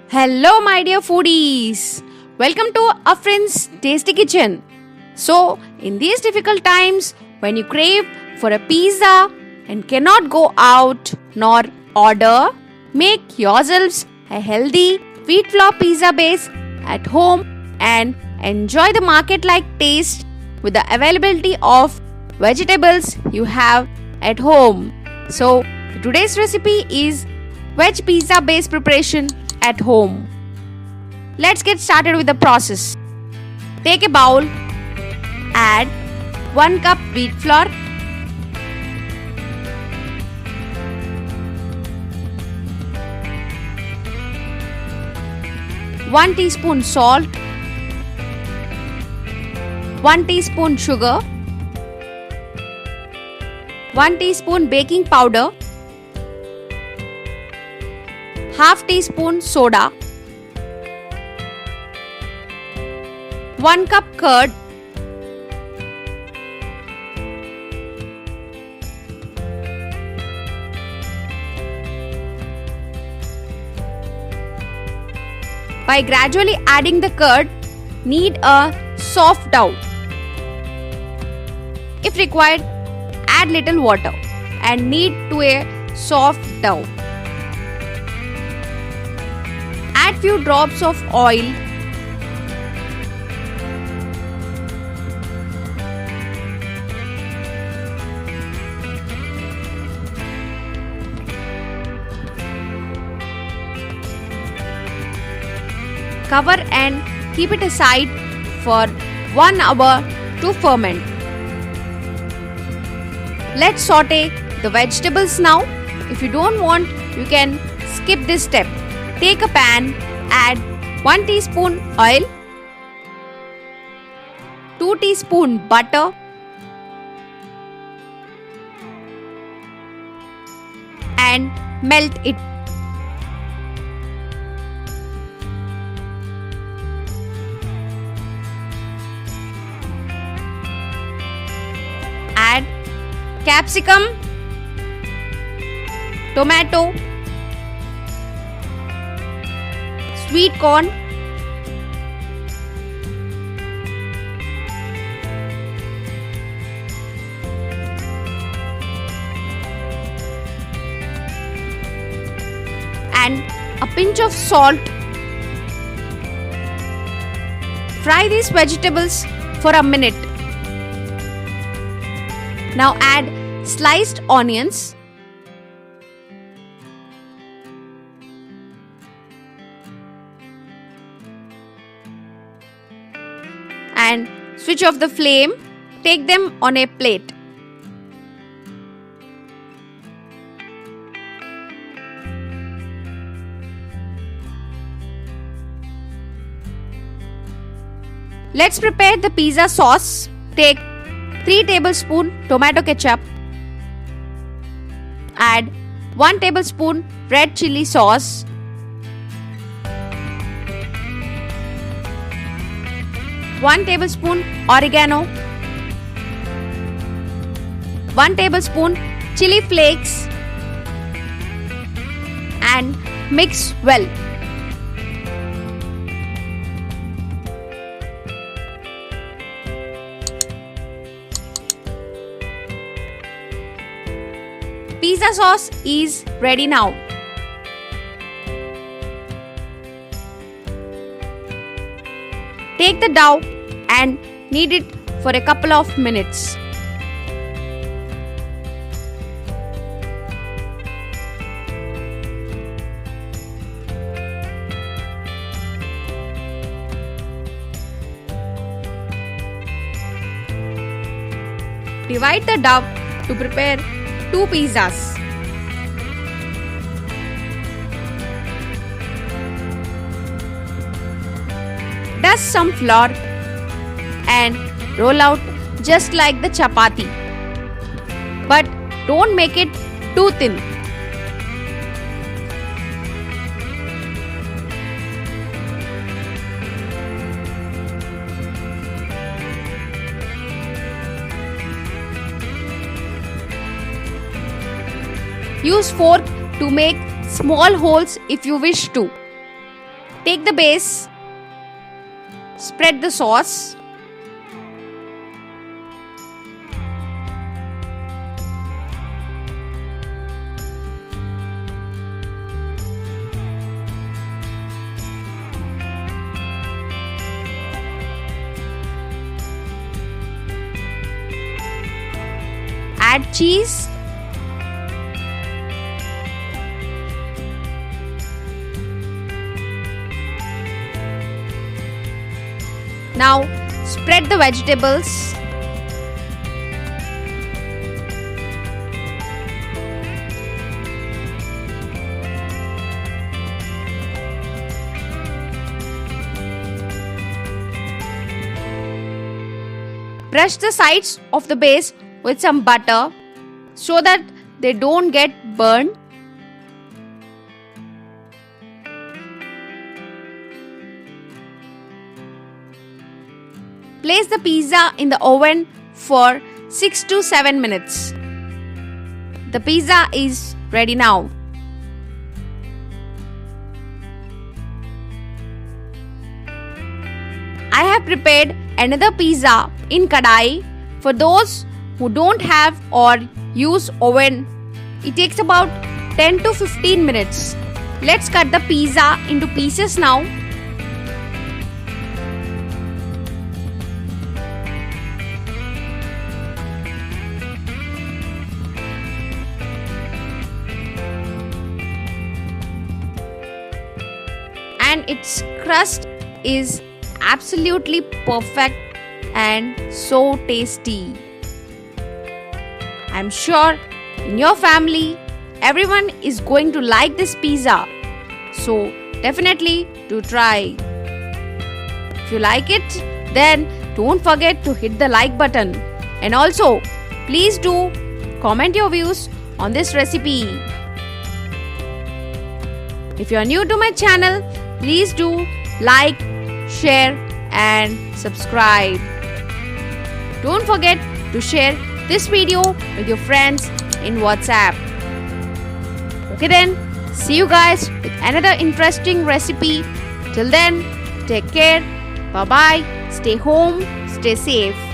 Hello my dear foodies, welcome to Afreen's Tasty Kitchen. So in these difficult times when you crave for a pizza and cannot go out nor order, make yourselves a healthy wheat flour pizza base at home and enjoy the market-like taste with the availability of vegetables you have at home. So today's recipe is veg pizza base preparation at home. Let's get started with the process. Take a bowl, add 1 cup wheat flour, one teaspoon salt, 1 teaspoon sugar, 1 teaspoon baking powder, half teaspoon soda, 1 cup curd, by gradually adding the curd, knead a soft dough. If required, add little water and knead to a soft dough. Add few drops of oil. Cover and keep it aside for 1 hour to ferment. Let's saute the vegetables now. If you don't want, you can skip this step. Take a pan, add 1 teaspoon oil, 2 teaspoon butter, and melt it. Add capsicum, tomato, sweet corn, and a pinch of salt. Fry these vegetables for a minute. Now add sliced onions, and switch off the flame. Take them on a plate. Let's prepare the pizza sauce. Take 3 tablespoons tomato ketchup. Add 1 tablespoon red chili sauce. 1 tablespoon oregano, 1 tablespoon chili flakes, and mix well. Pizza sauce is ready now. Take the dough and knead it for a couple of minutes. Divide the dough to prepare 2 pizzas. Dust some flour and roll out just like the chapati. But don't make it too thin. Use fork to make small holes if you wish to. Take the base, spread the sauce, add cheese, now spread the vegetables, brush the sides of the base with some butter so that they don't get burned. Place the pizza in the oven for 6 to 7 minutes. The pizza is ready now. I have prepared another pizza in kadai. For those who don't have or use oven, it takes about 10 to 15 minutes. Let's cut the pizza into pieces now. And its crust is absolutely perfect and so tasty. I'm sure in your family everyone is going to like this pizza, so definitely do try. If you like it, then don't forget to hit the like button, and also please do comment your views on this recipe. If you are new to my channel, please do like, share and subscribe. Don't forget to share this video with your friends in WhatsApp. Okay then, see you guys with another interesting recipe. Till then, take care. Bye bye. Stay home. Stay safe.